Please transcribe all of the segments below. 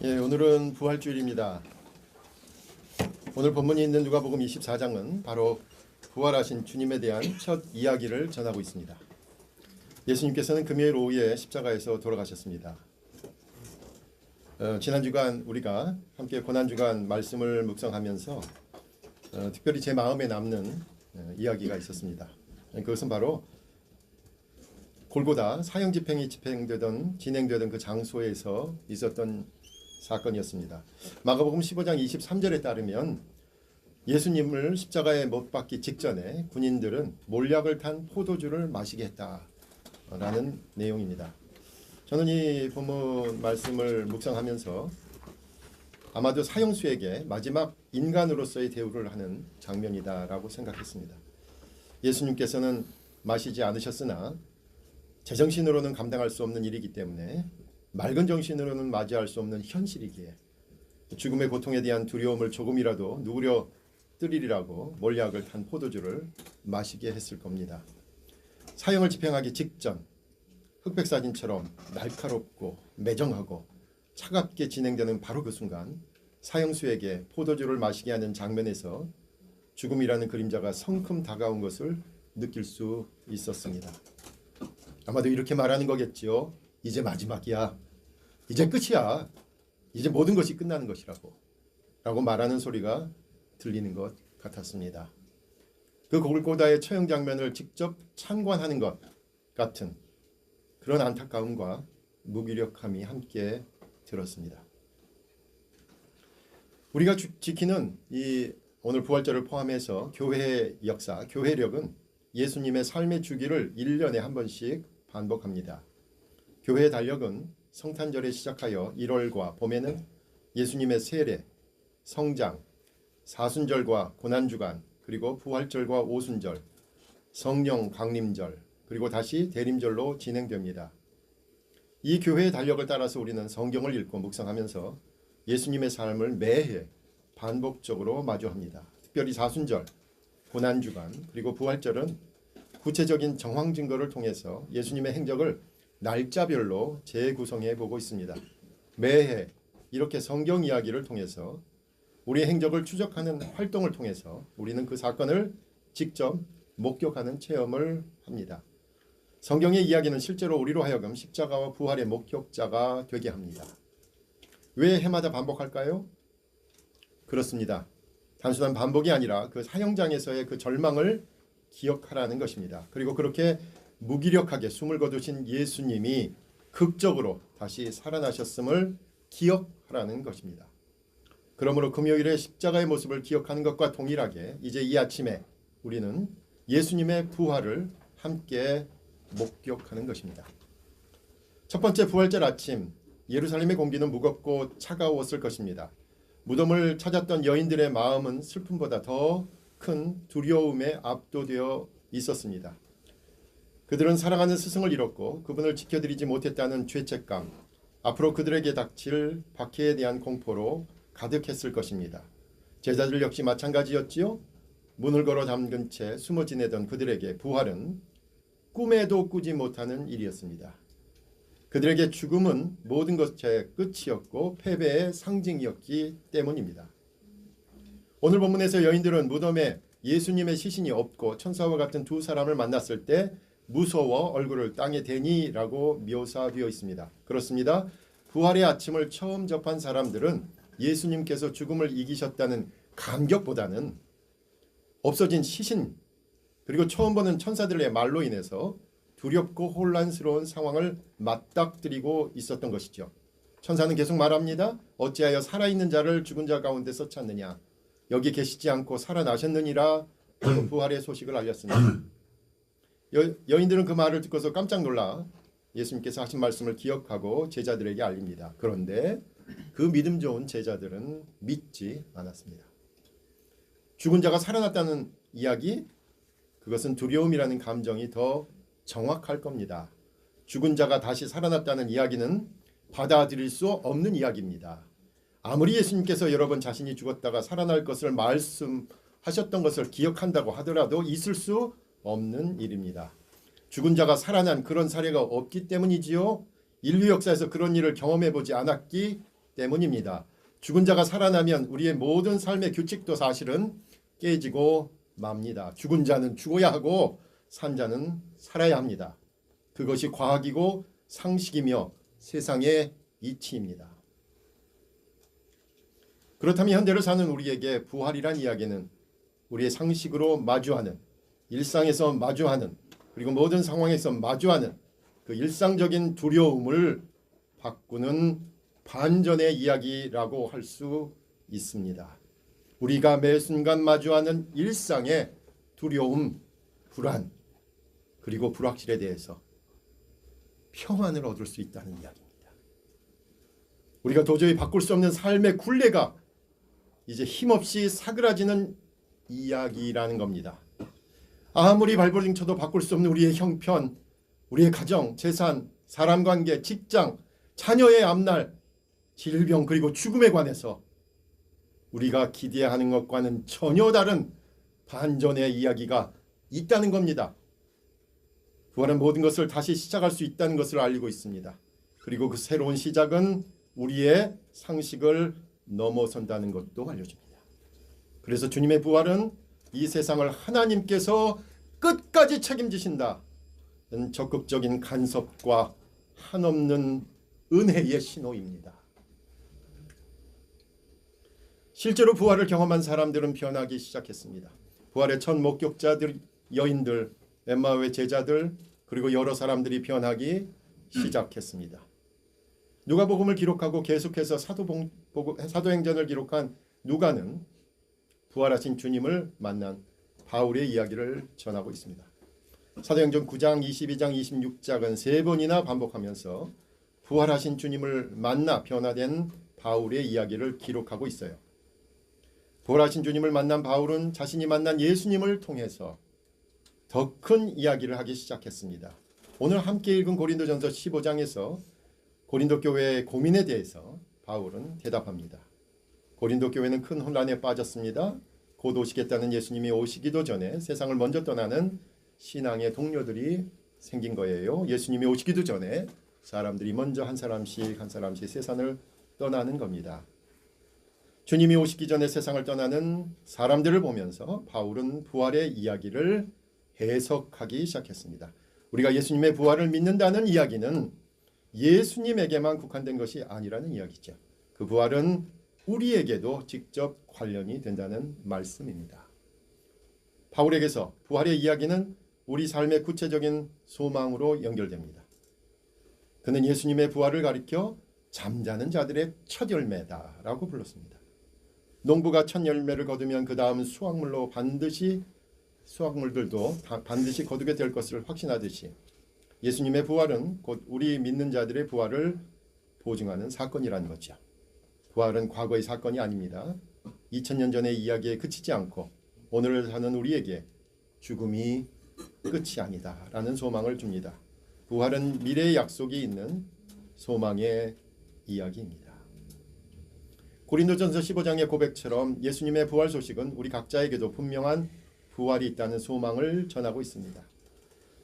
오늘은 부활주일입니다. 오늘 본문이 있는 누가복음 24장은 바로 부활하신 주님에 대한 첫 이야기를 전하고 있습니다. 예수님께서는 금요일 오후에 십자가에서 돌아가셨습니다. 지난 주간 우리가 함께 고난주간 말씀을 묵상하면서 특별히 제 마음에 남는 이야기가 있었습니다. 그것은 바로 골고다 사형집행이 진행되던 그 장소에서 있었던 사건이었습니다. 마가복음 15장 23절에 따르면 예수님을 십자가에 못 박기 직전에 군인들은 몰약을 탄 포도주를 마시게 했다라는 내용입니다. 저는 이 본문 말씀을 묵상하면서 아마도 사형수에게 마지막 인간으로서의 대우를 하는 장면이다라고 생각했습니다. 예수님께서는 마시지 않으셨으나 제정신으로는 감당할 수 없는 일이기 때문에 맑은 정신으로는 맞이할 수 없는 현실이기에 죽음의 고통에 대한 두려움을 조금이라도 누구려 뜨리리라고 몰약을 탄 포도주를 마시게 했을 겁니다. 사형을 집행하기 직전 흑백사진처럼 날카롭고 매정하고 차갑게 진행되는 바로 그 순간 사형수에게 포도주를 마시게 하는 장면에서 죽음이라는 그림자가 성큼 다가온 것을 느낄 수 있었습니다. 아마도 이렇게 말하는 거겠지요. 이제 마지막이야. 이제 끝이야. 이제 모든 것이 끝나는 것이라고 라고 말하는 소리가 들리는 것 같았습니다. 그 골고다의 처형 장면을 직접 참관하는 것 같은 그런 안타까움과 무기력함이 함께 들었습니다. 우리가 지키는 이 오늘 부활절을 포함해서 교회의 역사, 교회력은 예수님의 삶의 주기를 1년에 한 번씩 반복합니다. 교회의 달력은 성탄절에 시작하여 1월과 봄에는 예수님의 세례, 성장, 사순절과 고난주간, 그리고 부활절과 오순절, 성령 강림절, 그리고 다시 대림절로 진행됩니다. 이 교회의 달력을 따라서 우리는 성경을 읽고 묵상하면서 예수님의 삶을 매해 반복적으로 마주합니다. 특별히 사순절, 고난주간, 그리고 부활절은 구체적인 정황 증거를 통해서 예수님의 행적을 날짜별로 재구성해 보고 있습니다. 매해 이렇게 성경 이야기를 통해서 우리의 행적을 추적하는 활동을 통해서 우리는 그 사건을 직접 목격하는 체험을 합니다. 성경의 이야기는 실제로 우리로 하여금 십자가와 부활의 목격자가 되게 합니다. 왜 해마다 반복할까요? 그렇습니다. 단순한 반복이 아니라 그 사형장에서의 그 절망을 기억하라는 것입니다. 그리고 그렇게 무기력하게 숨을 거두신 예수님이 극적으로 다시 살아나셨음을 기억하라는 것입니다. 그러므로 금요일에 십자가의 모습을 기억하는 것과 동일하게 이제 이 아침에 우리는 예수님의 부활을 함께 목격하는 것입니다. 첫 번째 부활절 아침, 예루살렘의 공기는 무겁고 차가웠을 것입니다. 무덤을 찾았던 여인들의 마음은 슬픔보다 더 큰 두려움에 압도되어 있었습니다. 그들은 사랑하는 스승을 잃었고 그분을 지켜드리지 못했다는 죄책감, 앞으로 그들에게 닥칠 박해에 대한 공포로 가득했을 것입니다. 제자들 역시 마찬가지였지요. 문을 걸어 잠근 채 숨어 지내던 그들에게 부활은 꿈에도 꾸지 못하는 일이었습니다. 그들에게 죽음은 모든 것의 끝이었고 패배의 상징이었기 때문입니다. 오늘 본문에서 여인들은 무덤에 예수님의 시신이 없고 천사와 같은 두 사람을 만났을 때 무서워 얼굴을 땅에 대니라고 묘사되어 있습니다. 그렇습니다. 부활의 아침을 처음 접한 사람들은 예수님께서 죽음을 이기셨다는 감격보다는 없어진 시신 그리고 처음 보는 천사들의 말로 인해서 두렵고 혼란스러운 상황을 맞닥뜨리고 있었던 것이죠. 천사는 계속 말합니다. 어찌하여 살아있는 자를 죽은 자 가운데서 찾느냐. 여기 계시지 않고 살아나셨느니라. 부활의 소식을 알렸습니다. 여인들은 그 말을 듣고서 깜짝 놀라 예수님께서 하신 말씀을 기억하고 제자들에게 알립니다. 그런데 그 믿음 좋은 제자들은 믿지 않았습니다. 죽은 자가 살아났다는 이야기, 그것은 두려움이라는 감정이 더 정확할 겁니다. 죽은 자가 다시 살아났다는 이야기는 받아들일 수 없는 이야기입니다. 아무리 예수님께서 여러 번 자신이 죽었다가 살아날 것을 말씀하셨던 것을 기억한다고 하더라도 있을 수 없는 일입니다. 죽은 자가 살아난 그런 사례가 없기 때문이지요. 인류 역사에서 그런 일을 경험해 보지 않았기 때문입니다. 죽은 자가 살아나면 우리의 모든 삶의 규칙도 사실은 깨지고 맙니다. 죽은 자는 죽어야 하고 산 자는 살아야 합니다. 그것이 과학이고 상식이며 세상의 이치입니다. 그렇다면 현대를 사는 우리에게 부활이란 이야기는 우리의 상식으로 마주하는, 일상에서 마주하는, 그리고 모든 상황에서 마주하는 그 일상적인 두려움을 바꾸는 반전의 이야기라고 할 수 있습니다. 우리가 매 순간 마주하는 일상의 두려움, 불안, 그리고 불확실에 대해서 평안을 얻을 수 있다는 이야기입니다. 우리가 도저히 바꿀 수 없는 삶의 굴레가 이제 힘없이 사그라지는 이야기라는 겁니다. 아무리 발버둥 쳐도 바꿀 수 없는 우리의 형편, 우리의 가정, 재산, 사람관계, 직장, 자녀의 앞날, 질병 그리고 죽음에 관해서 우리가 기대하는 것과는 전혀 다른 반전의 이야기가 있다는 겁니다. 부활은 모든 것을 다시 시작할 수 있다는 것을 알리고 있습니다. 그리고 그 새로운 시작은 우리의 상식을 넘어선다는 것도 알려줍니다. 그래서 주님의 부활은 이 세상을 하나님께서 끝까지 책임지신다는 적극적인 간섭과 한없는 은혜의 신호입니다. 실제로 부활을 경험한 사람들은 변하기 시작했습니다. 부활의 첫 목격자들, 여인들, 엠마오의 제자들, 그리고 여러 사람들이 변하기 시작했습니다. 누가복음을 기록하고 계속해서 사도행전을 기록한 누가는 부활하신 주님을 만난 바울의 이야기를 전하고 있습니다. 사도행전 9장, 22장, 26장은 3번이나 반복하면서 부활하신 주님을 만나 변화된 바울의 이야기를 기록하고 있어요. 부활하신 주님을 만난 바울은 자신이 만난 예수님을 통해서 더 큰 이야기를 하기 시작했습니다. 오늘 함께 읽은 고린도전서 15장에서 고린도 교회의 고민에 대해서 바울은 대답합니다. 고린도 교회는 큰 혼란에 빠졌습니다. 곧 오시겠다는 예수님이 오시기도 전에 세상을 먼저 떠나는 신앙의 동료들이 생긴 거예요. 예수님이 오시기도 전에 사람들이 먼저 한 사람씩 세상을 떠나는 겁니다. 주님이 오시기 전에 세상을 떠나는 사람들을 보면서 바울은 부활의 이야기를 해석하기 시작했습니다. 우리가 예수님의 부활을 믿는다는 이야기는 예수님에게만 국한된 것이 아니라는 이야기죠. 그 부활은 우리에게도 직접 관련이 된다는 말씀입니다. 바울에게서 부활의 이야기는 우리 삶의 구체적인 소망으로 연결됩니다. 그는 예수님의 부활을 가리켜 잠자는 자들의 첫 열매다라고 불렀습니다. 농부가 첫 열매를 거두면 그 다음 수확물들도 반드시 거두게 될 것을 확신하듯이 예수님의 부활은 곧 우리 믿는 자들의 부활을 보증하는 사건이라는 거죠. 부활은 과거의 사건이 아닙니다. 2000년 전의 이야기에 그치지 않고 오늘을 사는 우리에게 죽음이 끝이 아니다라는 소망을 줍니다. 부활은 미래의 약속이 있는 소망의 이야기입니다. 고린도전서 15장의 고백처럼 예수님의 부활 소식은 우리 각자에게도 분명한 부활이 있다는 소망을 전하고 있습니다.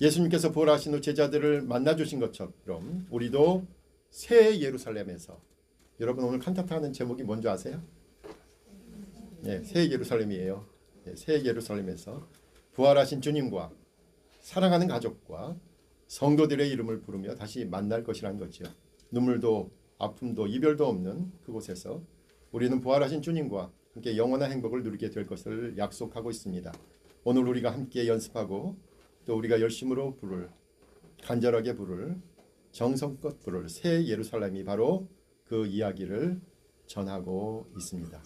예수님께서 부활하신 후 제자들을 만나주신 것처럼 우리도 새 예루살렘에서, 여러분 오늘 칸타타하는 제목이 뭔지 아세요? 네, 새 예루살렘이에요. 네, 새 예루살렘에서 부활하신 주님과 사랑하는 가족과 성도들의 이름을 부르며 다시 만날 것이라는 거죠. 눈물도 아픔도 이별도 없는 그곳에서 우리는 부활하신 주님과 함께 영원한 행복을 누리게 될 것을 약속하고 있습니다. 오늘 우리가 함께 연습하고 또 우리가 열심으로 간절하게 부를, 정성껏 부를 새 예루살렘이 바로 그 이야기를 전하고 있습니다.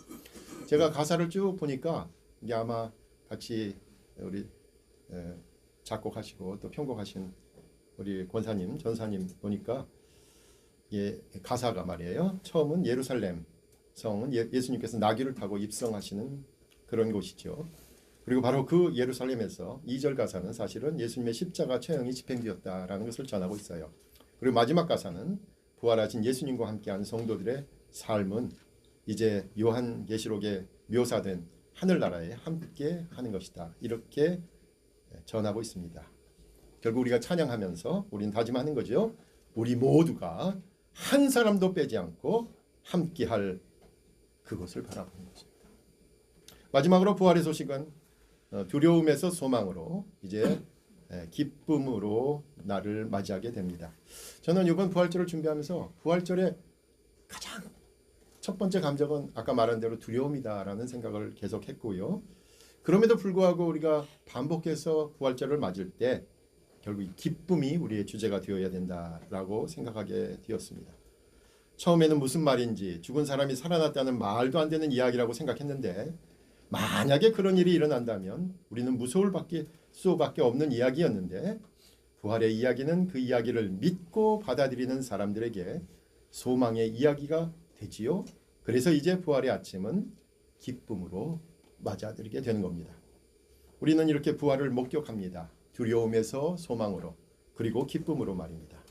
제가 가사를 쭉 보니까 이게 아마 같이 우리 작곡하시고 또 편곡하신 우리 권사님, 전사님 보니까 가사가 말이에요. 처음은 예루살렘 성은 예수님께서 나귀를 타고 입성하시는 그런 곳이죠. 그리고 바로 그 예루살렘에서 2절 가사는 사실은 예수님의 십자가 처형이 집행되었다라는 것을 전하고 있어요. 그리고 마지막 가사는 부활하신 예수님과 함께하는 성도들의 삶은 이제 요한계시록에 묘사된 하늘나라에 함께 하는 것이다. 이렇게 전하고 있습니다. 결국 우리가 찬양하면서 우리는 다짐하는 거죠. 우리 모두가 한 사람도 빼지 않고 함께할 그것을 바라보는 것입니다. 마지막으로 부활의 소식은 두려움에서 소망으로 이제 기쁨으로 나를 맞이하게 됩니다. 저는 이번 부활절을 준비하면서 부활절의 가장 첫 번째 감정은 아까 말한 대로 두려움이다라는 생각을 계속 했고요. 그럼에도 불구하고 우리가 반복해서 부활절을 맞을 때 결국 이 기쁨이 우리의 주제가 되어야 된다라고 생각하게 되었습니다. 처음에는 무슨 말인지 죽은 사람이 살아났다는 말도 안 되는 이야기라고 생각했는데 만약에 그런 일이 일어난다면 우리는 무서울 수밖에 없는 이야기였는데 부활의 이야기는 그 이야기를 믿고 받아들이는 사람들에게 소망의 이야기가 되지요. 그래서 이제 부활의 아침은 기쁨으로 맞아들이게 되는 겁니다. 우리는 이렇게 부활을 목격합니다. 두려움에서 소망으로 그리고 기쁨으로 말입니다.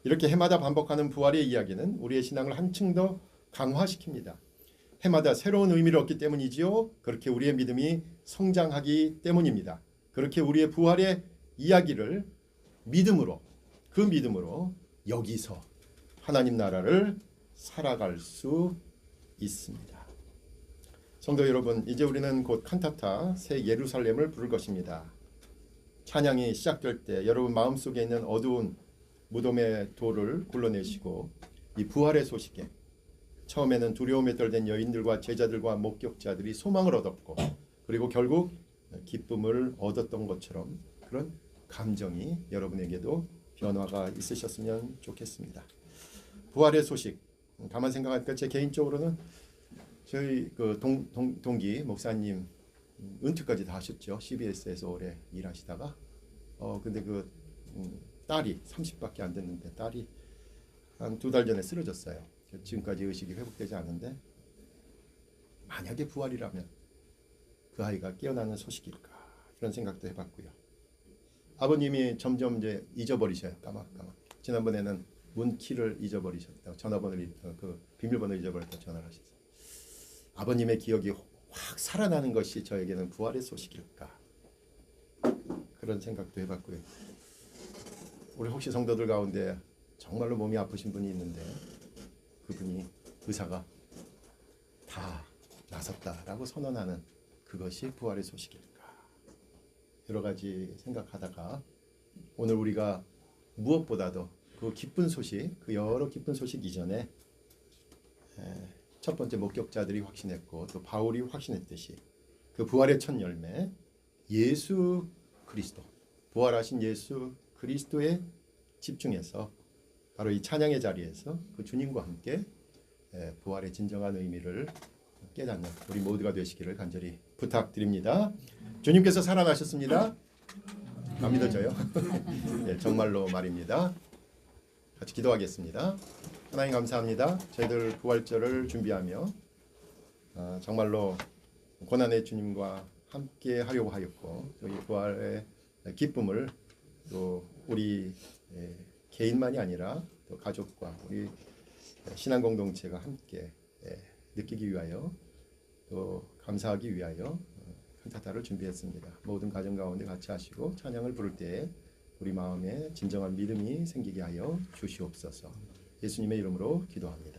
이렇게 해마다 반복하는 부활의 이야기는 우리의 신앙을 한층 더 강화시킵니다. 해마다 새로운 의미를 얻기 때문이지요. 그렇게 우리의 믿음이 성장하기 때문입니다. 그렇게 우리의 부활의 이야기를 믿음으로 그 믿음으로 여기서 하나님 나라를 살아갈 수 있습니다. 성도 여러분, 이제 우리는 곧 칸타타 새 예루살렘을 부를 것입니다. 찬양이 시작될 때 여러분 마음속에 있는 어두운 무덤의 돌을 굴러내시고 이 부활의 소식에 처음에는 두려움에 떨던 여인들과 제자들과 목격자들이 소망을 얻었고 그리고 결국 기쁨을 얻었던 것처럼 그런 감정이 여러분에게도 변화가 있으셨으면 좋겠습니다. 부활의 소식 가만 생각하니까 제 개인적으로는 저희 그 동기 목사님 은퇴까지 다 하셨죠. CBS에서 오래 일하시다가 근데 그 딸이 30밖에 안 됐는데 딸이 한 2달 전에 쓰러졌어요. 지금까지 의식이 회복되지 않는데 만약에 부활이라면 그 아이가 깨어나는 소식일까 그런 생각도 해봤고요. 아버님이 점점 이제 잊어버리셔요. 까막까막. 지난번에는 문키를 잊어버리셨다고 전화번호를 그 비밀번호 잊어버렸다고 전화를 하셨어요. 아버님의 기억이 확 살아나는 것이 저에게는 부활의 소식일까 그런 생각도 해봤고요. 우리 혹시 성도들 가운데 정말로 몸이 아프신 분이 있는데 그분이 의사가 다 나섰다라고 선언하는 그것이 부활의 소식일까 여러 가지 생각하다가 오늘 우리가 무엇보다도 그 기쁜 소식 그 여러 기쁜 소식 이전에 첫 번째 목격자들이 확신했고 또 바울이 확신했듯이 그 부활의 첫 열매 예수 그리스도 부활하신 예수 그리스도에 집중해서 바로 이 찬양의 자리에서 그 주님과 함께 부활의 진정한 의미를 깨닫는 우리 모두가 되시기를 간절히 부탁드립니다. 주님께서 살아나셨습니다. 안 믿어져요? 네, 정말로 말입니다. 같이 기도하겠습니다. 하나님 감사합니다. 저희들 부활절을 준비하며 정말로 고난의 주님과 함께 하려고 하였고 이 부활의 기쁨을 또 우리 개인만이 아니라 또 가족과 우리 신앙 공동체가 함께 느끼기 위하여 또 감사하기 위하여 칸타타를 준비했습니다. 모든 가정 가운데 같이 하시고 찬양을 부를 때 우리 마음에 진정한 믿음이 생기게 하여 주시옵소서. 예수님의 이름으로 기도합니다.